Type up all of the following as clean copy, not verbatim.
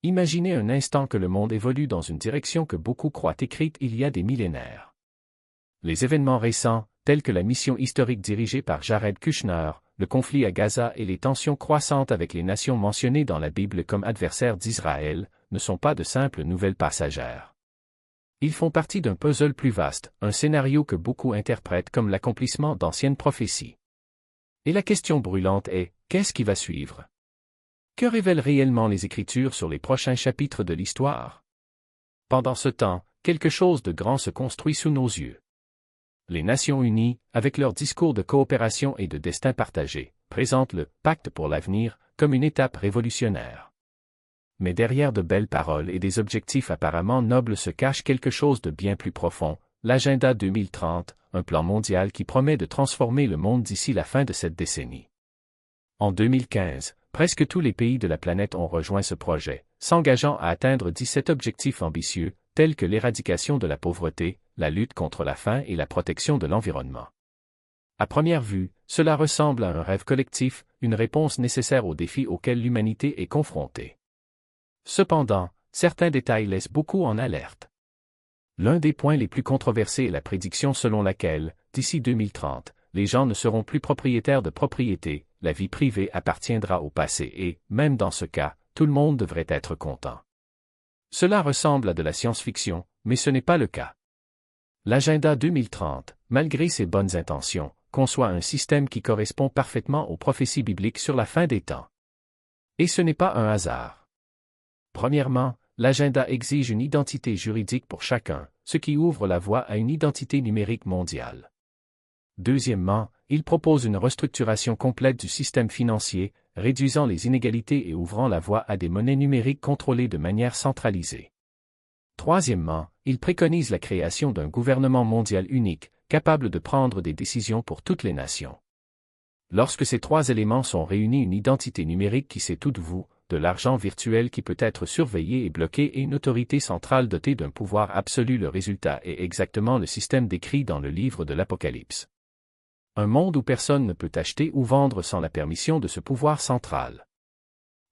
Imaginez un instant que le monde évolue dans une direction que beaucoup croient écrite il y a des millénaires. Les événements récents, tels que la mission historique dirigée par Jared Kushner, le conflit à Gaza et les tensions croissantes avec les nations mentionnées dans la Bible comme adversaires d'Israël, ne sont pas de simples nouvelles passagères. Ils font partie d'un puzzle plus vaste, un scénario que beaucoup interprètent comme l'accomplissement d'anciennes prophéties. Et la question brûlante est, qu'est-ce qui va suivre? Que révèlent réellement les Écritures sur les prochains chapitres de l'histoire? Pendant ce temps, quelque chose de grand se construit sous nos yeux. Les Nations Unies, avec leur discours de coopération et de destin partagé, présentent le « Pacte pour l'avenir » comme une étape révolutionnaire. Mais derrière de belles paroles et des objectifs apparemment nobles se cache quelque chose de bien plus profond, l'Agenda 2030, un plan mondial qui promet de transformer le monde d'ici la fin de cette décennie. En 2015, presque tous les pays de la planète ont rejoint ce projet, s'engageant à atteindre 17 objectifs ambitieux, tels que l'éradication de la pauvreté, la lutte contre la faim et la protection de l'environnement. À première vue, cela ressemble à un rêve collectif, une réponse nécessaire aux défis auxquels l'humanité est confrontée. Cependant, certains détails laissent beaucoup en alerte. L'un des points les plus controversés est la prédiction selon laquelle, d'ici 2030, les gens ne seront plus propriétaires de propriété, la vie privée appartiendra au passé et, même dans ce cas, tout le monde devrait être content. Cela ressemble à de la science-fiction, mais ce n'est pas le cas. L'Agenda 2030, malgré ses bonnes intentions, conçoit un système qui correspond parfaitement aux prophéties bibliques sur la fin des temps. Et ce n'est pas un hasard. Premièrement, l'agenda exige une identité juridique pour chacun, ce qui ouvre la voie à une identité numérique mondiale. Deuxièmement, il propose une restructuration complète du système financier, réduisant les inégalités et ouvrant la voie à des monnaies numériques contrôlées de manière centralisée. Troisièmement, il préconise la création d'un gouvernement mondial unique, capable de prendre des décisions pour toutes les nations. Lorsque ces trois éléments sont réunis, une identité numérique qui sait tout de vous, de l'argent virtuel qui peut être surveillé et bloqué et une autorité centrale dotée d'un pouvoir absolu, le résultat est exactement le système décrit dans le livre de l'Apocalypse. Un monde où personne ne peut acheter ou vendre sans la permission de ce pouvoir central.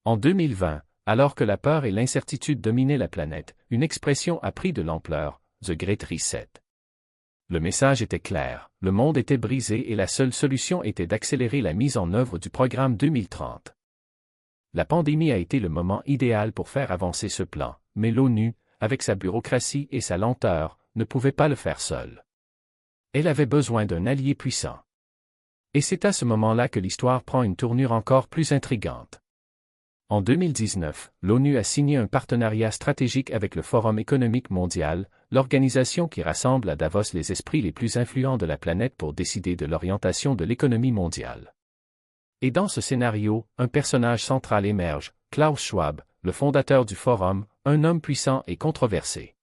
En 2020, alors que la peur et l'incertitude dominaient la planète, une expression a pris de l'ampleur, The Great Reset. Le message était clair, le monde était brisé et la seule solution était d'accélérer la mise en œuvre du programme 2030. La pandémie a été le moment idéal pour faire avancer ce plan, mais l'ONU, avec sa bureaucratie et sa lenteur, ne pouvait pas le faire seule. Elle avait besoin d'un allié puissant. Et c'est à ce moment-là que l'histoire prend une tournure encore plus intrigante. En 2019, l'ONU a signé un partenariat stratégique avec le Forum économique mondial, l'organisation qui rassemble à Davos les esprits les plus influents de la planète pour décider de l'orientation de l'économie mondiale. Et dans ce scénario, un personnage central émerge, Klaus Schwab, le fondateur du Forum, un homme puissant et controversé.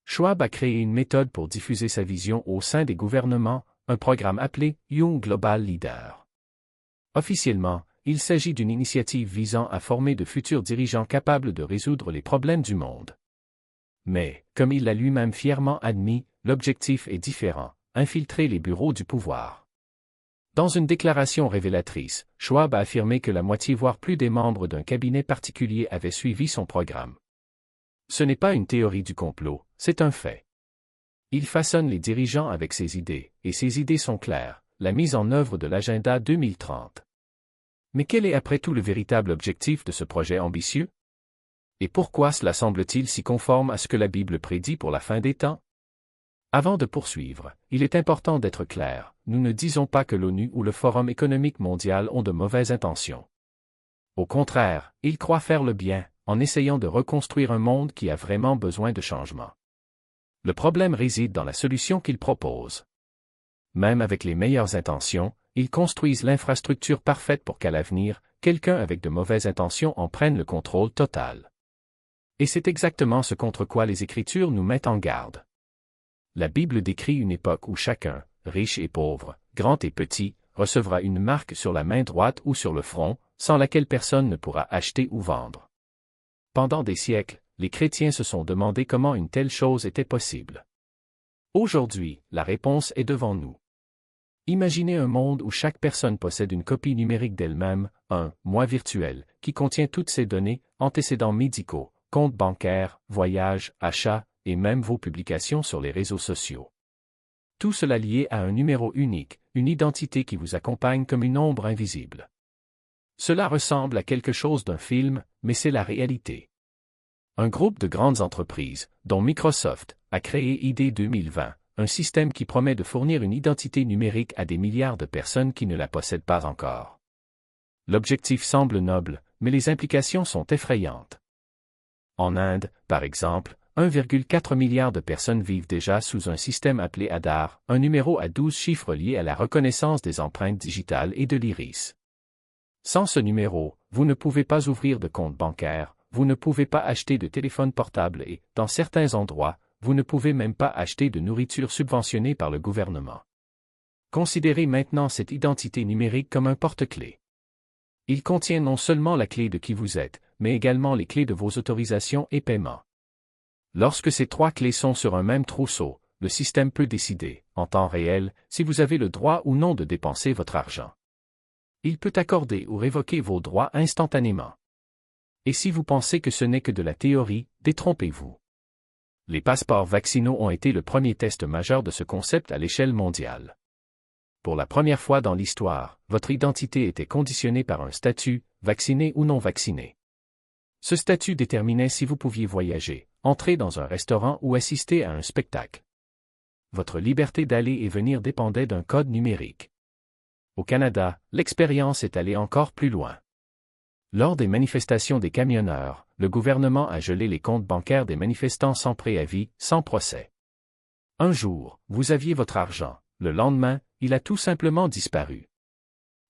Schwab a créé une méthode pour diffuser sa vision au sein des gouvernements, un programme appelé Young Global Leader. Officiellement, il s'agit d'une initiative visant à former de futurs dirigeants capables de résoudre les problèmes du monde. Mais, comme il l'a lui-même fièrement admis, l'objectif est différent, infiltrer les bureaux du pouvoir. Dans une déclaration révélatrice, Schwab a affirmé que la moitié voire plus des membres d'un cabinet particulier avaient suivi son programme. Ce n'est pas une théorie du complot, c'est un fait. Il façonne les dirigeants avec ses idées, et ses idées sont claires, la mise en œuvre de l'Agenda 2030. Mais quel est après tout le véritable objectif de ce projet ambitieux? Et pourquoi cela semble-t-il si conforme à ce que la Bible prédit pour la fin des temps? Avant de poursuivre, il est important d'être clair, nous ne disons pas que l'ONU ou le Forum économique mondial ont de mauvaises intentions. Au contraire, ils croient faire le bien, en essayant de reconstruire un monde qui a vraiment besoin de changement. Le problème réside dans la solution qu'ils proposent. Même avec les meilleures intentions, ils construisent l'infrastructure parfaite pour qu'à l'avenir, quelqu'un avec de mauvaises intentions en prenne le contrôle total. Et c'est exactement ce contre quoi les Écritures nous mettent en garde. La Bible décrit une époque où chacun, riche et pauvre, grand et petit, recevra une marque sur la main droite ou sur le front, sans laquelle personne ne pourra acheter ou vendre. Pendant des siècles, les chrétiens se sont demandé comment une telle chose était possible. Aujourd'hui, la réponse est devant nous. Imaginez un monde où chaque personne possède une copie numérique d'elle-même, un « moi virtuel », qui contient toutes ces données, antécédents médicaux, comptes bancaires, voyages, achats, et même vos publications sur les réseaux sociaux. Tout cela lié à un numéro unique, une identité qui vous accompagne comme une ombre invisible. Cela ressemble à quelque chose d'un film, mais c'est la réalité. Un groupe de grandes entreprises, dont Microsoft, a créé ID 2020, un système qui promet de fournir une identité numérique à des milliards de personnes qui ne la possèdent pas encore. L'objectif semble noble, mais les implications sont effrayantes. En Inde, par exemple, 1,4 milliard de personnes vivent déjà sous un système appelé Aadhaar, un numéro à 12 chiffres lié à la reconnaissance des empreintes digitales et de l'iris. Sans ce numéro, vous ne pouvez pas ouvrir de compte bancaire, vous ne pouvez pas acheter de téléphone portable et, dans certains endroits, vous ne pouvez même pas acheter de nourriture subventionnée par le gouvernement. Considérez maintenant cette identité numérique comme un porte-clés. Il contient non seulement la clé de qui vous êtes, mais également les clés de vos autorisations et paiements. Lorsque ces 3 clés sont sur un même trousseau, le système peut décider, en temps réel, si vous avez le droit ou non de dépenser votre argent. Il peut accorder ou révoquer vos droits instantanément. Et si vous pensez que ce n'est que de la théorie, détrompez-vous. Les passeports vaccinaux ont été le premier test majeur de ce concept à l'échelle mondiale. Pour la première fois dans l'histoire, votre identité était conditionnée par un statut, vacciné ou non vacciné. Ce statut déterminait si vous pouviez voyager, entrer dans un restaurant ou assister à un spectacle. Votre liberté d'aller et venir dépendait d'un code numérique. Au Canada, l'expérience est allée encore plus loin. Lors des manifestations des camionneurs, le gouvernement a gelé les comptes bancaires des manifestants sans préavis, sans procès. Un jour, vous aviez votre argent, le lendemain, il a tout simplement disparu.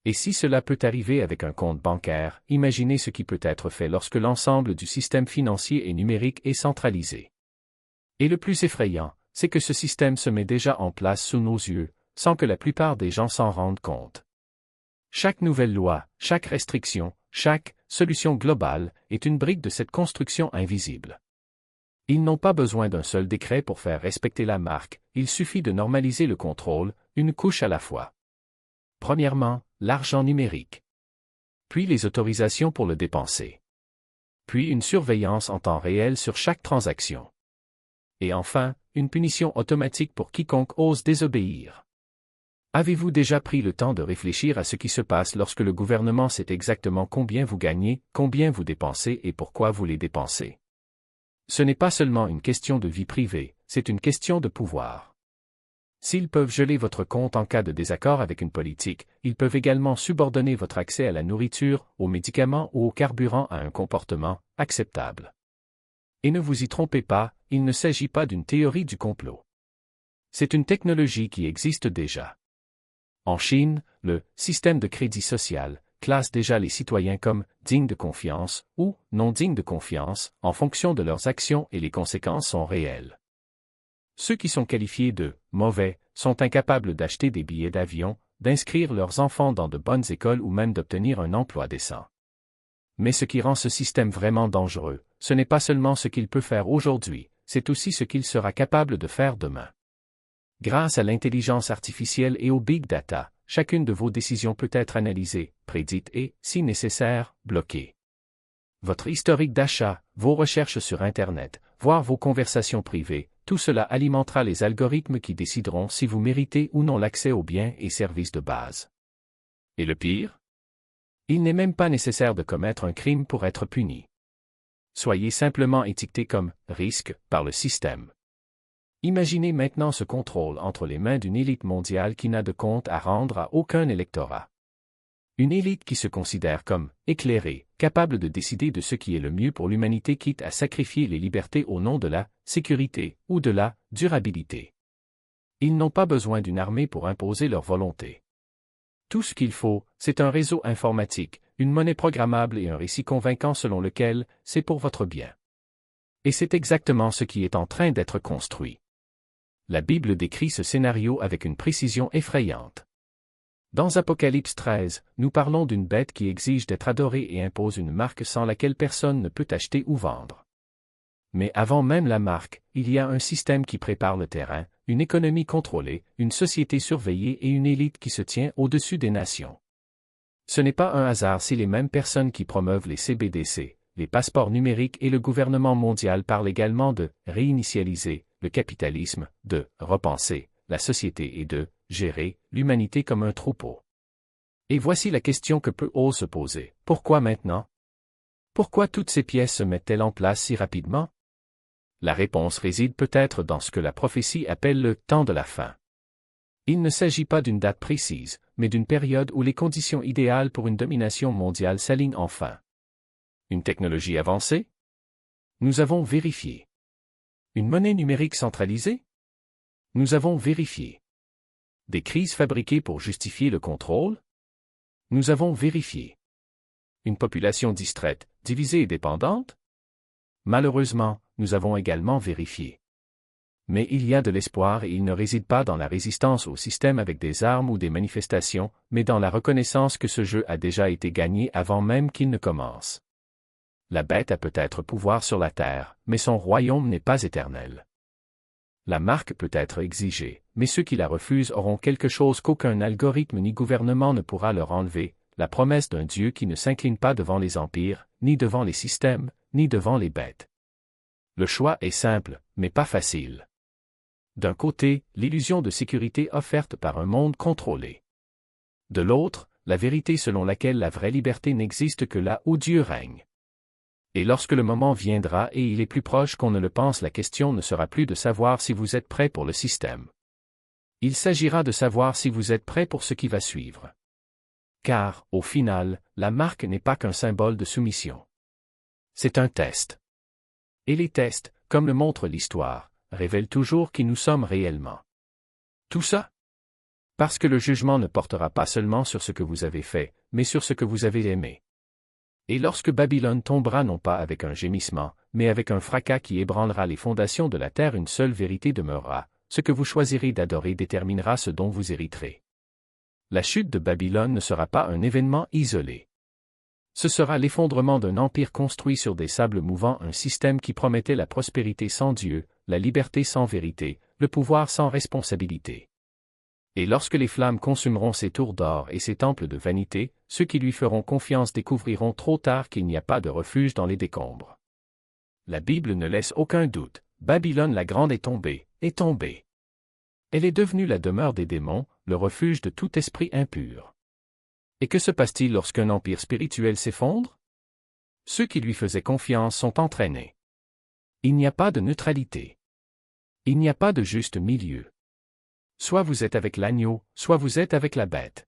Et si cela peut arriver avec un compte bancaire, imaginez ce qui peut être fait lorsque l'ensemble du système financier et numérique est centralisé. Et le plus effrayant, c'est que ce système se met déjà en place sous nos yeux, sans que la plupart des gens s'en rendent compte. Chaque nouvelle loi, chaque restriction, chaque solution globale est une brique de cette construction invisible. Ils n'ont pas besoin d'un seul décret pour faire respecter la marque, il suffit de normaliser le contrôle, une couche à la fois. Premièrement, l'argent numérique. Puis les autorisations pour le dépenser. Puis une surveillance en temps réel sur chaque transaction. Et enfin, une punition automatique pour quiconque ose désobéir. Avez-vous déjà pris le temps de réfléchir à ce qui se passe lorsque le gouvernement sait exactement combien vous gagnez, combien vous dépensez et pourquoi vous les dépensez? Ce n'est pas seulement une question de vie privée, c'est une question de pouvoir. S'ils peuvent geler votre compte en cas de désaccord avec une politique, ils peuvent également subordonner votre accès à la nourriture, aux médicaments ou au carburant à un comportement acceptable. Et ne vous y trompez pas, il ne s'agit pas d'une théorie du complot. C'est une technologie qui existe déjà. En Chine, le système de crédit social classe déjà les citoyens comme dignes de confiance ou non dignes de confiance en fonction de leurs actions et les conséquences sont réelles. Ceux qui sont qualifiés de mauvais sont incapables d'acheter des billets d'avion, d'inscrire leurs enfants dans de bonnes écoles ou même d'obtenir un emploi décent. Mais ce qui rend ce système vraiment dangereux, ce n'est pas seulement ce qu'il peut faire aujourd'hui, c'est aussi ce qu'il sera capable de faire demain. Grâce à l'intelligence artificielle et au big data, chacune de vos décisions peut être analysée, prédite et, si nécessaire, bloquée. Votre historique d'achat, vos recherches sur Internet, voire vos conversations privées, tout cela alimentera les algorithmes qui décideront si vous méritez ou non l'accès aux biens et services de base. Et le pire? Il n'est même pas nécessaire de commettre un crime pour être puni. Soyez simplement étiqueté comme « risque » par le système. Imaginez maintenant ce contrôle entre les mains d'une élite mondiale qui n'a de compte à rendre à aucun électorat. Une élite qui se considère comme éclairée, capable de décider de ce qui est le mieux pour l'humanité quitte à sacrifier les libertés au nom de la sécurité ou de la durabilité. Ils n'ont pas besoin d'une armée pour imposer leur volonté. Tout ce qu'il faut, c'est un réseau informatique, une monnaie programmable et un récit convaincant selon lequel c'est pour votre bien. Et c'est exactement ce qui est en train d'être construit. La Bible décrit ce scénario avec une précision effrayante. Dans Apocalypse 13, nous parlons d'une bête qui exige d'être adorée et impose une marque sans laquelle personne ne peut acheter ou vendre. Mais avant même la marque, il y a un système qui prépare le terrain, une économie contrôlée, une société surveillée et une élite qui se tient au-dessus des nations. Ce n'est pas un hasard si les mêmes personnes qui promeuvent les CBDC, les passeports numériques et le gouvernement mondial parlent également de réinitialiser le capitalisme, de repenser la société et de gérer l'humanité comme un troupeau. Et voici la question que peu osent se poser. Pourquoi maintenant? Pourquoi toutes ces pièces se mettent-elles en place si rapidement? La réponse réside peut-être dans ce que la prophétie appelle le temps de la fin. Il ne s'agit pas d'une date précise, mais d'une période où les conditions idéales pour une domination mondiale s'alignent enfin. Une technologie avancée? Nous avons vérifié. Une monnaie numérique centralisée? Nous avons vérifié. Des crises fabriquées pour justifier le contrôle? Nous avons vérifié. Une population distraite, divisée et dépendante? Malheureusement, nous avons également vérifié. Mais il y a de l'espoir et il ne réside pas dans la résistance au système avec des armes ou des manifestations, mais dans la reconnaissance que ce jeu a déjà été gagné avant même qu'il ne commence. La bête a peut-être pouvoir sur la terre, mais son royaume n'est pas éternel. La marque peut être exigée, mais ceux qui la refusent auront quelque chose qu'aucun algorithme ni gouvernement ne pourra leur enlever, la promesse d'un Dieu qui ne s'incline pas devant les empires, ni devant les systèmes, ni devant les bêtes. Le choix est simple, mais pas facile. D'un côté, l'illusion de sécurité offerte par un monde contrôlé. De l'autre, la vérité selon laquelle la vraie liberté n'existe que là où Dieu règne. Et lorsque le moment viendra et il est plus proche qu'on ne le pense, la question ne sera plus de savoir si vous êtes prêt pour le système. Il s'agira de savoir si vous êtes prêt pour ce qui va suivre. Car, au final, la marque n'est pas qu'un symbole de soumission. C'est un test. Et les tests, comme le montre l'histoire, révèlent toujours qui nous sommes réellement. Tout ça? Parce que le jugement ne portera pas seulement sur ce que vous avez fait, mais sur ce que vous avez aimé. Et lorsque Babylone tombera non pas avec un gémissement, mais avec un fracas qui ébranlera les fondations de la terre, une seule vérité demeurera, ce que vous choisirez d'adorer déterminera ce dont vous hériterez. La chute de Babylone ne sera pas un événement isolé. Ce sera l'effondrement d'un empire construit sur des sables mouvants, un système qui promettait la prospérité sans Dieu, la liberté sans vérité, le pouvoir sans responsabilité. Et lorsque les flammes consumeront ces tours d'or et ces temples de vanité, ceux qui lui feront confiance découvriront trop tard qu'il n'y a pas de refuge dans les décombres. La Bible ne laisse aucun doute, Babylone la Grande est tombée, est tombée. Elle est devenue la demeure des démons, le refuge de tout esprit impur. Et que se passe-t-il lorsqu'un empire spirituel s'effondre? Ceux qui lui faisaient confiance sont entraînés. Il n'y a pas de neutralité. Il n'y a pas de juste milieu. Soit vous êtes avec l'agneau, soit vous êtes avec la bête.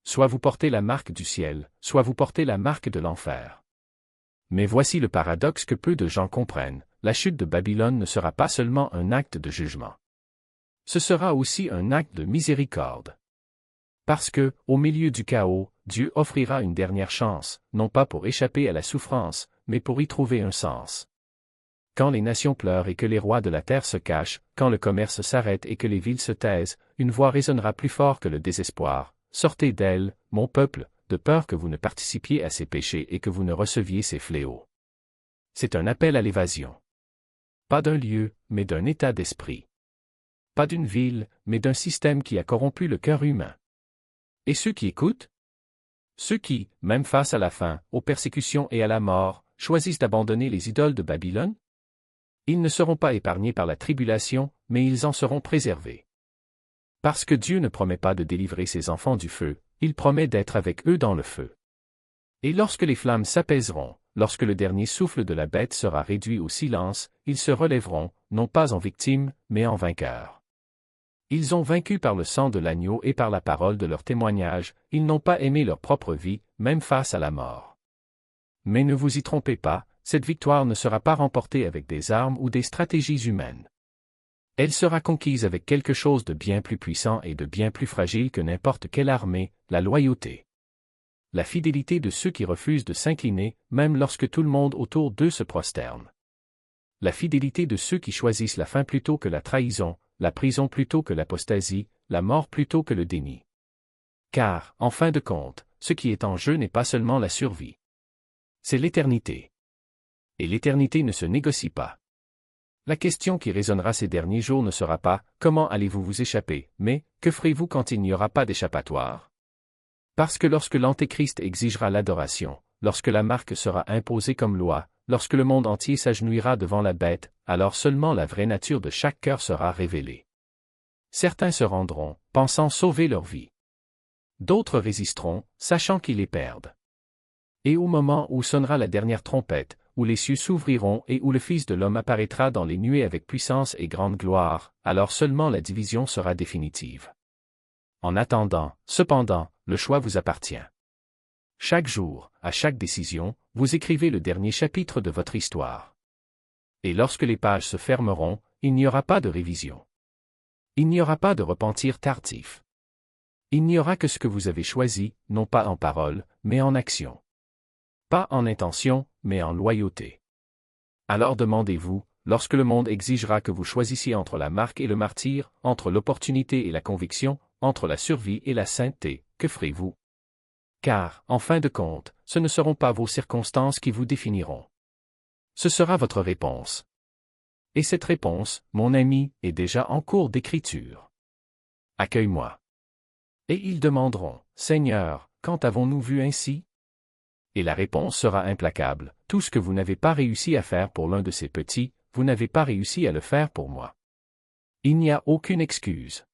Soit vous portez la marque du ciel, soit vous portez la marque de l'enfer. Mais voici le paradoxe que peu de gens comprennent, la chute de Babylone ne sera pas seulement un acte de jugement. Ce sera aussi un acte de miséricorde. Parce que, au milieu du chaos, Dieu offrira une dernière chance, non pas pour échapper à la souffrance, mais pour y trouver un sens. Quand les nations pleurent et que les rois de la terre se cachent, quand le commerce s'arrête et que les villes se taisent, une voix résonnera plus fort que le désespoir. Sortez d'elle, mon peuple, de peur que vous ne participiez à ces péchés et que vous ne receviez ces fléaux. C'est un appel à l'évasion. Pas d'un lieu, mais d'un état d'esprit. Pas d'une ville, mais d'un système qui a corrompu le cœur humain. Et ceux qui écoutent? Ceux qui, même face à la faim, aux persécutions et à la mort, choisissent d'abandonner les idoles de Babylone? Ils ne seront pas épargnés par la tribulation, mais ils en seront préservés. Parce que Dieu ne promet pas de délivrer ses enfants du feu, il promet d'être avec eux dans le feu. Et lorsque les flammes s'apaiseront, lorsque le dernier souffle de la bête sera réduit au silence, ils se relèveront, non pas en victimes, mais en vainqueurs. Ils ont vaincu par le sang de l'agneau et par la parole de leur témoignage, ils n'ont pas aimé leur propre vie, même face à la mort. Mais ne vous y trompez pas, cette victoire ne sera pas remportée avec des armes ou des stratégies humaines. Elle sera conquise avec quelque chose de bien plus puissant et de bien plus fragile que n'importe quelle armée, la loyauté. La fidélité de ceux qui refusent de s'incliner, même lorsque tout le monde autour d'eux se prosterne. La fidélité de ceux qui choisissent la faim plutôt que la trahison, la prison plutôt que l'apostasie, la mort plutôt que le déni. Car, en fin de compte, ce qui est en jeu n'est pas seulement la survie. C'est l'éternité. Et l'éternité ne se négocie pas. La question qui résonnera ces derniers jours ne sera pas « Comment allez-vous vous échapper ?», mais « Que ferez-vous quand il n'y aura pas d'échappatoire ?» Parce que lorsque l'Antéchrist exigera l'adoration, lorsque la marque sera imposée comme loi, lorsque le monde entier s'agenouillera devant la bête, alors seulement la vraie nature de chaque cœur sera révélée. Certains se rendront, pensant sauver leur vie. D'autres résisteront, sachant qu'ils les perdent. Et au moment où sonnera la dernière trompette, où les cieux s'ouvriront et où le Fils de l'homme apparaîtra dans les nuées avec puissance et grande gloire, alors seulement la division sera définitive. En attendant, cependant, le choix vous appartient. Chaque jour, à chaque décision, vous écrivez le dernier chapitre de votre histoire. Et lorsque les pages se fermeront, il n'y aura pas de révision. Il n'y aura pas de repentir tardif. Il n'y aura que ce que vous avez choisi, non pas en parole, mais en action. Pas en intention, mais en loyauté. Alors demandez-vous, lorsque le monde exigera que vous choisissiez entre la marque et le martyre, entre l'opportunité et la conviction, entre la survie et la sainteté, que ferez-vous? Car, en fin de compte, ce ne seront pas vos circonstances qui vous définiront. Ce sera votre réponse. Et cette réponse, mon ami, est déjà en cours d'écriture. Accueille-moi. Et ils demanderont, Seigneur, quand avons-nous vu ainsi? Et la réponse sera implacable, tout ce que vous n'avez pas réussi à faire pour l'un de ces petits, vous n'avez pas réussi à le faire pour moi. Il n'y a aucune excuse.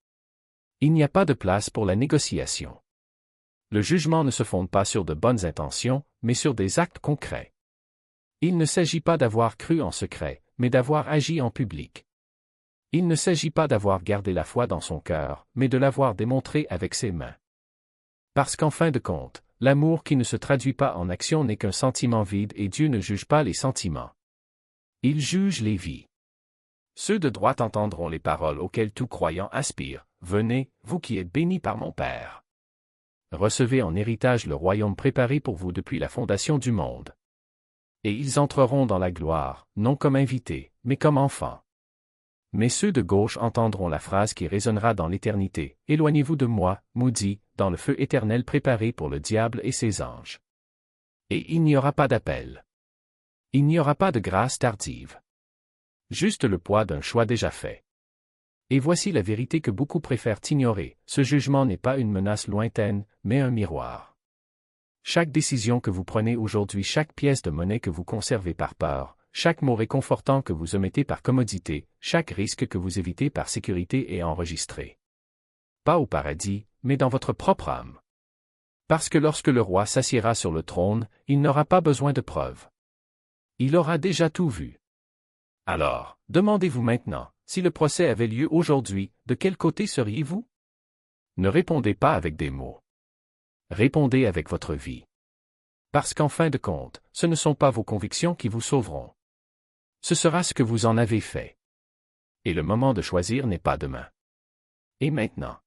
Il n'y a pas de place pour la négociation. Le jugement ne se fonde pas sur de bonnes intentions, mais sur des actes concrets. Il ne s'agit pas d'avoir cru en secret, mais d'avoir agi en public. Il ne s'agit pas d'avoir gardé la foi dans son cœur, mais de l'avoir démontrée avec ses mains. Parce qu'en fin de compte, l'amour qui ne se traduit pas en action n'est qu'un sentiment vide et Dieu ne juge pas les sentiments. Il juge les vies. Ceux de droite entendront les paroles auxquelles tout croyant aspire. Venez, vous qui êtes bénis par mon Père. Recevez en héritage le royaume préparé pour vous depuis la fondation du monde. Et ils entreront dans la gloire, non comme invités, mais comme enfants. Mais ceux de gauche entendront la phrase qui résonnera dans l'éternité, « Éloignez-vous de moi, maudits, dans le feu éternel préparé pour le diable et ses anges. » Et il n'y aura pas d'appel. Il n'y aura pas de grâce tardive. Juste le poids d'un choix déjà fait. Et voici la vérité que beaucoup préfèrent ignorer, ce jugement n'est pas une menace lointaine, mais un miroir. Chaque décision que vous prenez aujourd'hui, chaque pièce de monnaie que vous conservez par peur, chaque mot réconfortant que vous omettez par commodité, chaque risque que vous évitez par sécurité est enregistré. Pas au paradis, mais dans votre propre âme. Parce que lorsque le roi s'assiera sur le trône, il n'aura pas besoin de preuves. Il aura déjà tout vu. Alors, demandez-vous maintenant, si le procès avait lieu aujourd'hui, de quel côté seriez-vous? Ne répondez pas avec des mots. Répondez avec votre vie. Parce qu'en fin de compte, ce ne sont pas vos convictions qui vous sauveront. Ce sera ce que vous en avez fait. Et le moment de choisir n'est pas demain. Et maintenant.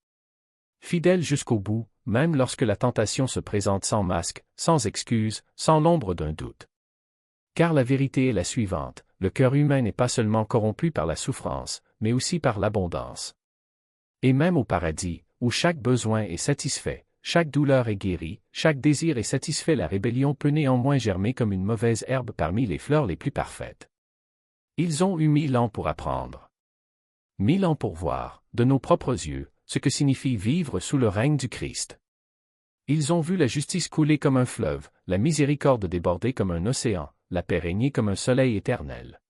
Fidèle jusqu'au bout, même lorsque la tentation se présente sans masque, sans excuse, sans l'ombre d'un doute. Car la vérité est la suivante, le cœur humain n'est pas seulement corrompu par la souffrance, mais aussi par l'abondance. Et même au paradis, où chaque besoin est satisfait, chaque douleur est guérie, chaque désir est satisfait, la rébellion peut néanmoins germer comme une mauvaise herbe parmi les fleurs les plus parfaites. Ils ont eu 1000 ans pour apprendre. 1000 ans pour voir, de nos propres yeux, ce que signifie vivre sous le règne du Christ. Ils ont vu la justice couler comme un fleuve, la miséricorde déborder comme un océan, la paix régner comme un soleil éternel.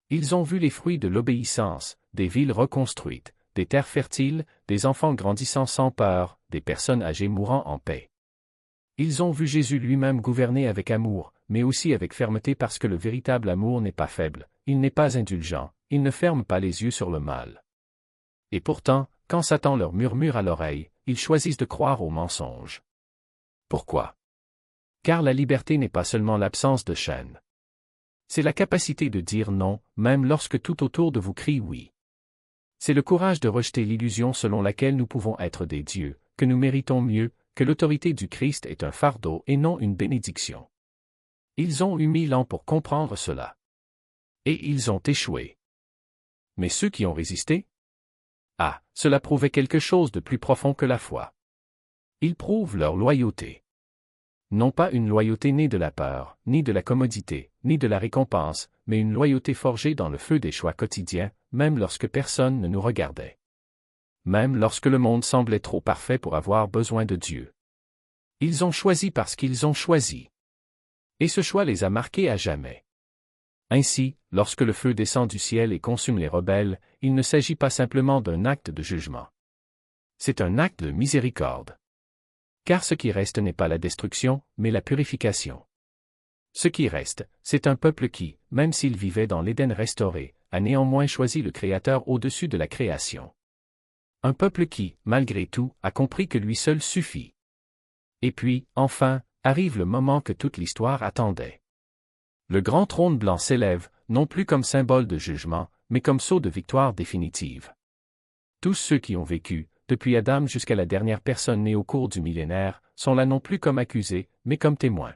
Ils ont vu les fruits de l'obéissance, des villes reconstruites, des terres fertiles, des enfants grandissant sans peur, des personnes âgées mourant en paix. Ils ont vu Jésus lui-même gouverner avec amour, mais aussi avec fermeté parce que le véritable amour n'est pas faible, il n'est pas indulgent, il ne ferme pas les yeux sur le mal. Et pourtant, quand Satan leur murmure à l'oreille, ils choisissent de croire au mensonge. Pourquoi? Car la liberté n'est pas seulement l'absence de chaînes. C'est la capacité de dire non, même lorsque tout autour de vous crie oui. C'est le courage de rejeter l'illusion selon laquelle nous pouvons être des dieux, que nous méritons mieux, que l'autorité du Christ est un fardeau et non une bénédiction. Ils ont eu 1000 ans pour comprendre cela. Et ils ont échoué. Mais ceux qui ont résisté? Ah, cela prouvait quelque chose de plus profond que la foi. Ils prouvent leur loyauté. Non pas une loyauté née de la peur, ni de la commodité, ni de la récompense, mais une loyauté forgée dans le feu des choix quotidiens, même lorsque personne ne nous regardait. Même lorsque le monde semblait trop parfait pour avoir besoin de Dieu. Ils ont choisi parce qu'ils ont choisi. Et ce choix les a marqués à jamais. Ainsi, lorsque le feu descend du ciel et consume les rebelles, il ne s'agit pas simplement d'un acte de jugement. C'est un acte de miséricorde. Car ce qui reste n'est pas la destruction, mais la purification. Ce qui reste, c'est un peuple qui, même s'il vivait dans l'Éden restauré, a néanmoins choisi le Créateur au-dessus de la création. Un peuple qui, malgré tout, a compris que lui seul suffit. Et puis, enfin, arrive le moment que toute l'histoire attendait. Le grand trône blanc s'élève, non plus comme symbole de jugement, mais comme sceau de victoire définitive. Tous ceux qui ont vécu, depuis Adam jusqu'à la dernière personne née au cours du millénaire, sont là non plus comme accusés, mais comme témoins.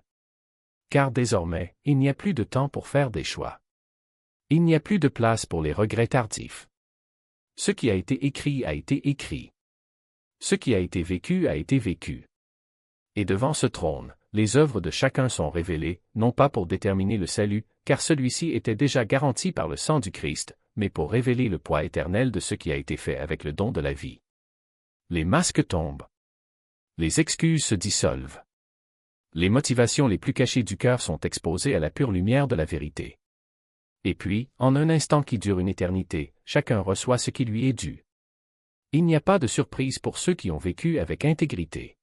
Car désormais, il n'y a plus de temps pour faire des choix. Il n'y a plus de place pour les regrets tardifs. Ce qui a été écrit a été écrit. Ce qui a été vécu a été vécu. Et devant ce trône, les œuvres de chacun sont révélées, non pas pour déterminer le salut, car celui-ci était déjà garanti par le sang du Christ, mais pour révéler le poids éternel de ce qui a été fait avec le don de la vie. Les masques tombent. Les excuses se dissolvent. Les motivations les plus cachées du cœur sont exposées à la pure lumière de la vérité. Et puis, en un instant qui dure une éternité, chacun reçoit ce qui lui est dû. Il n'y a pas de surprise pour ceux qui ont vécu avec intégrité.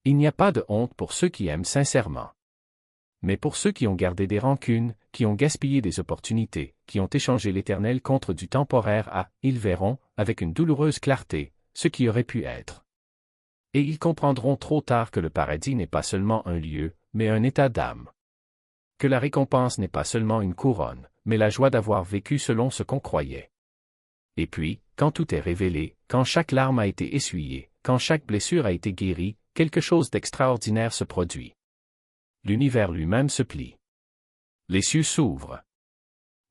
Il n'y a pas de honte pour ceux qui aiment sincèrement. Mais pour ceux qui ont gardé des rancunes, qui ont gaspillé des opportunités, qui ont échangé l'éternel contre du temporaire ils verront, avec une douloureuse clarté, ce qui aurait pu être. Et ils comprendront trop tard que le paradis n'est pas seulement un lieu, mais un état d'âme. Que la récompense n'est pas seulement une couronne, mais la joie d'avoir vécu selon ce qu'on croyait. Et puis, quand tout est révélé, quand chaque larme a été essuyée, quand chaque blessure a été guérie, quelque chose d'extraordinaire se produit. L'univers lui-même se plie. Les cieux s'ouvrent.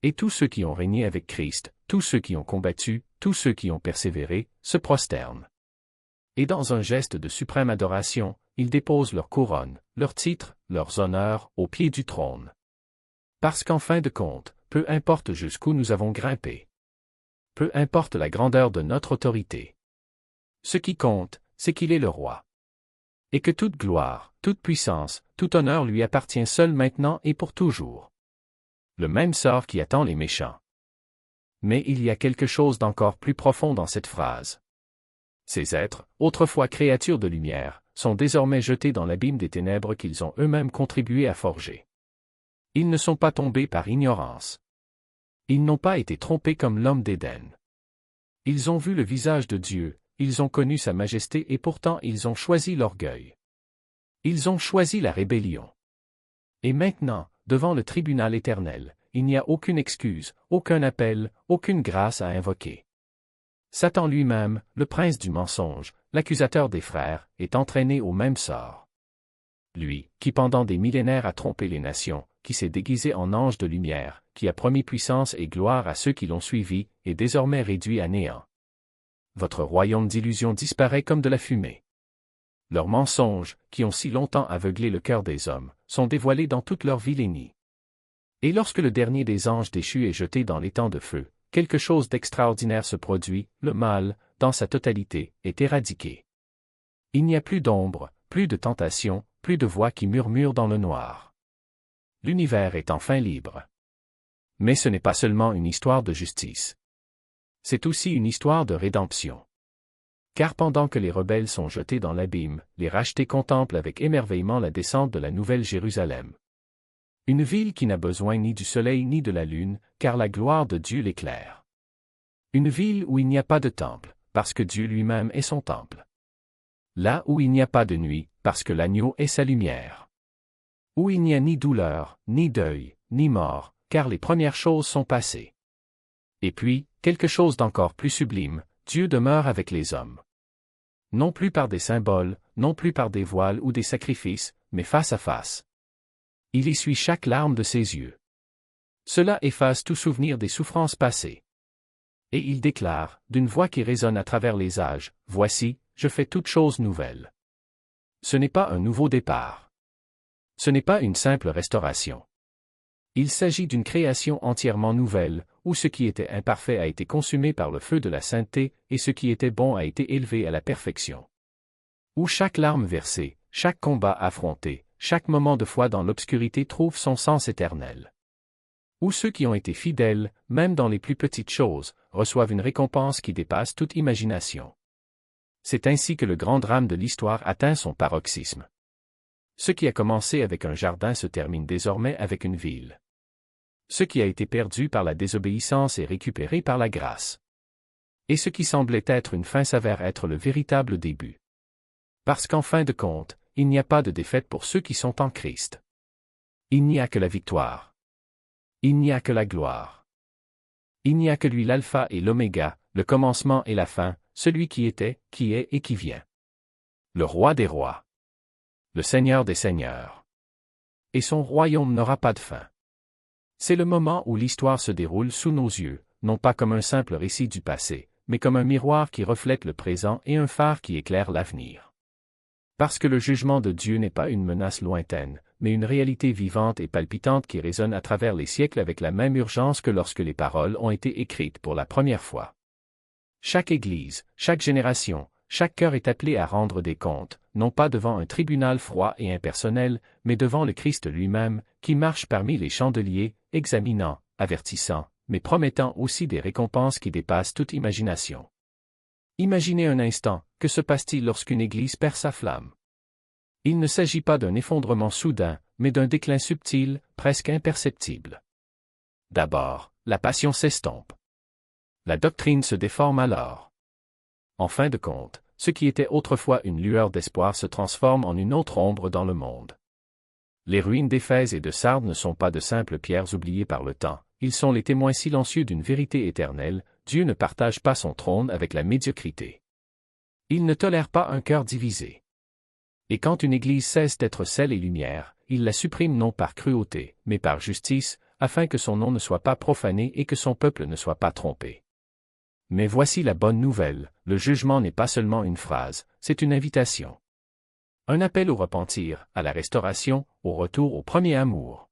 Et tous ceux qui ont régné avec Christ, tous ceux qui ont combattu, tous ceux qui ont persévéré, se prosternent. Et dans un geste de suprême adoration, ils déposent leurs couronnes, leurs titres, leurs honneurs, aux pieds du trône. Parce qu'en fin de compte, peu importe jusqu'où nous avons grimpé. Peu importe la grandeur de notre autorité. Ce qui compte, c'est qu'il est le roi. Et que toute gloire, toute puissance, tout honneur lui appartient seul maintenant et pour toujours. Le même sort qui attend les méchants. Mais il y a quelque chose d'encore plus profond dans cette phrase. Ces êtres, autrefois créatures de lumière, sont désormais jetés dans l'abîme des ténèbres qu'ils ont eux-mêmes contribué à forger. Ils ne sont pas tombés par ignorance. Ils n'ont pas été trompés comme l'homme d'Éden. Ils ont vu le visage de Dieu, ils ont connu sa majesté et pourtant ils ont choisi l'orgueil. Ils ont choisi la rébellion. Et maintenant, devant le tribunal éternel, il n'y a aucune excuse, aucun appel, aucune grâce à invoquer. Satan lui-même, le prince du mensonge, l'accusateur des frères, est entraîné au même sort. Lui, qui pendant des millénaires a trompé les nations, qui s'est déguisé en ange de lumière, qui a promis puissance et gloire à ceux qui l'ont suivi, est désormais réduit à néant. Votre royaume d'illusion disparaît comme de la fumée. Leurs mensonges, qui ont si longtemps aveuglé le cœur des hommes, sont dévoilés dans toute leur vilainie. Et lorsque le dernier des anges déchus est jeté dans l'étang de feu, quelque chose d'extraordinaire se produit, le mal, dans sa totalité, est éradiqué. Il n'y a plus d'ombre, plus de tentation, plus de voix qui murmurent dans le noir. L'univers est enfin libre. Mais ce n'est pas seulement une histoire de justice. C'est aussi une histoire de rédemption. Car pendant que les rebelles sont jetés dans l'abîme, les rachetés contemplent avec émerveillement la descente de la nouvelle Jérusalem. Une ville qui n'a besoin ni du soleil ni de la lune, car la gloire de Dieu l'éclaire. Une ville où il n'y a pas de temple, parce que Dieu lui-même est son temple. Là où il n'y a pas de nuit, parce que l'agneau est sa lumière. Où il n'y a ni douleur, ni deuil, ni mort, car les premières choses sont passées. Et puis, quelque chose d'encore plus sublime, Dieu demeure avec les hommes. Non plus par des symboles, non plus par des voiles ou des sacrifices, mais face à face. Il essuie chaque larme de ses yeux. Cela efface tout souvenir des souffrances passées. Et il déclare, d'une voix qui résonne à travers les âges, « Voici, je fais toutes choses nouvelles. » Ce n'est pas un nouveau départ. Ce n'est pas une simple restauration. Il s'agit d'une création entièrement nouvelle, où ce qui était imparfait a été consumé par le feu de la sainteté, et ce qui était bon a été élevé à la perfection. Où chaque larme versée, chaque combat affronté, chaque moment de foi dans l'obscurité trouve son sens éternel. Où ceux qui ont été fidèles, même dans les plus petites choses, reçoivent une récompense qui dépasse toute imagination. C'est ainsi que le grand drame de l'histoire atteint son paroxysme. Ce qui a commencé avec un jardin se termine désormais avec une ville. Ce qui a été perdu par la désobéissance est récupéré par la grâce. Et ce qui semblait être une fin s'avère être le véritable début. Parce qu'en fin de compte, il n'y a pas de défaite pour ceux qui sont en Christ. Il n'y a que la victoire. Il n'y a que la gloire. Il n'y a que lui l'alpha et l'oméga, le commencement et la fin, celui qui était, qui est et qui vient. Le roi des rois. Le Seigneur des seigneurs. Et son royaume n'aura pas de fin. C'est le moment où l'histoire se déroule sous nos yeux, non pas comme un simple récit du passé, mais comme un miroir qui reflète le présent et un phare qui éclaire l'avenir. Parce que le jugement de Dieu n'est pas une menace lointaine, mais une réalité vivante et palpitante qui résonne à travers les siècles avec la même urgence que lorsque les paroles ont été écrites pour la première fois. Chaque Église, chaque génération, chaque cœur est appelé à rendre des comptes, non pas devant un tribunal froid et impersonnel, mais devant le Christ lui-même, qui marche parmi les chandeliers, examinant, avertissant, mais promettant aussi des récompenses qui dépassent toute imagination. Imaginez un instant, que se passe-t-il lorsqu'une Église perd sa flamme? Il ne s'agit pas d'un effondrement soudain, mais d'un déclin subtil, presque imperceptible. D'abord, la passion s'estompe. La doctrine se déforme alors. En fin de compte, ce qui était autrefois une lueur d'espoir se transforme en une autre ombre dans le monde. Les ruines d'Éphèse et de Sardes ne sont pas de simples pierres oubliées par le temps, ils sont les témoins silencieux d'une vérité éternelle, Dieu ne partage pas son trône avec la médiocrité. Il ne tolère pas un cœur divisé. Et quand une Église cesse d'être sel et lumière, il la supprime non par cruauté, mais par justice, afin que son nom ne soit pas profané et que son peuple ne soit pas trompé. Mais voici la bonne nouvelle, le jugement n'est pas seulement une phrase, c'est une invitation. Un appel au repentir, à la restauration, au retour au premier amour.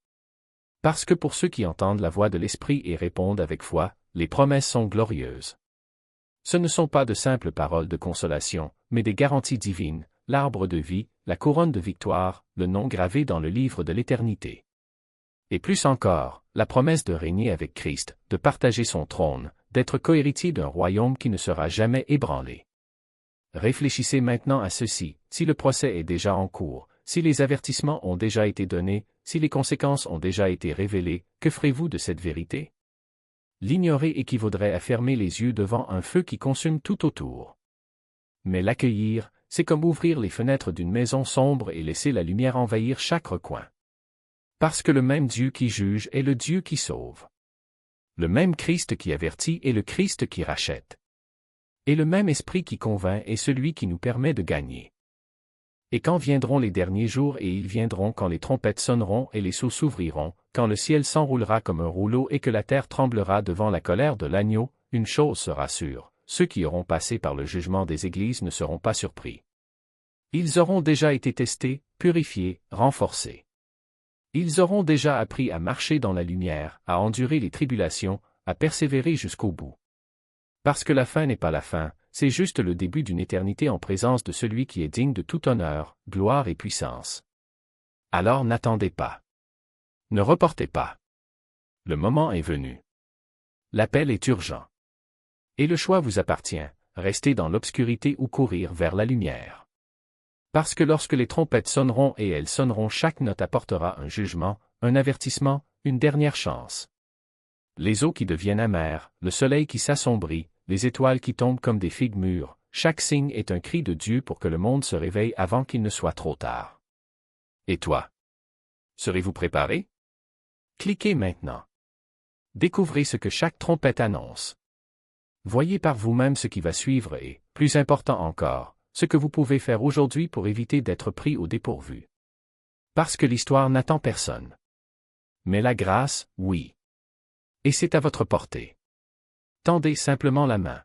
Parce que pour ceux qui entendent la voix de l'Esprit et répondent avec foi, les promesses sont glorieuses. Ce ne sont pas de simples paroles de consolation, mais des garanties divines, l'arbre de vie, la couronne de victoire, le nom gravé dans le livre de l'éternité. Et plus encore, la promesse de régner avec Christ, de partager son trône, d'être cohéritier d'un royaume qui ne sera jamais ébranlé. Réfléchissez maintenant à ceci, si le procès est déjà en cours, si les avertissements ont déjà été donnés, si les conséquences ont déjà été révélées, que ferez-vous de cette vérité? L'ignorer équivaudrait à fermer les yeux devant un feu qui consume tout autour. Mais l'accueillir, c'est comme ouvrir les fenêtres d'une maison sombre et laisser la lumière envahir chaque recoin. Parce que le même Dieu qui juge est le Dieu qui sauve. Le même Christ qui avertit est le Christ qui rachète. Et le même Esprit qui convainc est celui qui nous permet de gagner. Et quand viendront les derniers jours et ils viendront quand les trompettes sonneront et les sceaux s'ouvriront, quand le ciel s'enroulera comme un rouleau et que la terre tremblera devant la colère de l'agneau, une chose sera sûre, ceux qui auront passé par le jugement des églises ne seront pas surpris. Ils auront déjà été testés, purifiés, renforcés. Ils auront déjà appris à marcher dans la lumière, à endurer les tribulations, à persévérer jusqu'au bout. Parce que la fin n'est pas la fin, c'est juste le début d'une éternité en présence de celui qui est digne de tout honneur, gloire et puissance. Alors n'attendez pas. Ne reportez pas. Le moment est venu. L'appel est urgent. Et le choix vous appartient, rester dans l'obscurité ou courir vers la lumière. Parce que lorsque les trompettes sonneront et elles sonneront, chaque note apportera un jugement, un avertissement, une dernière chance. Les eaux qui deviennent amères, le soleil qui s'assombrit, les étoiles qui tombent comme des figues mûres, chaque signe est un cri de Dieu pour que le monde se réveille avant qu'il ne soit trop tard. Et toi? Serez-vous préparé? Cliquez maintenant. Découvrez ce que chaque trompette annonce. Voyez par vous-même ce qui va suivre et, plus important encore, ce que vous pouvez faire aujourd'hui pour éviter d'être pris au dépourvu. Parce que l'histoire n'attend personne. Mais la grâce, oui. Et c'est à votre portée. Tendez simplement la main.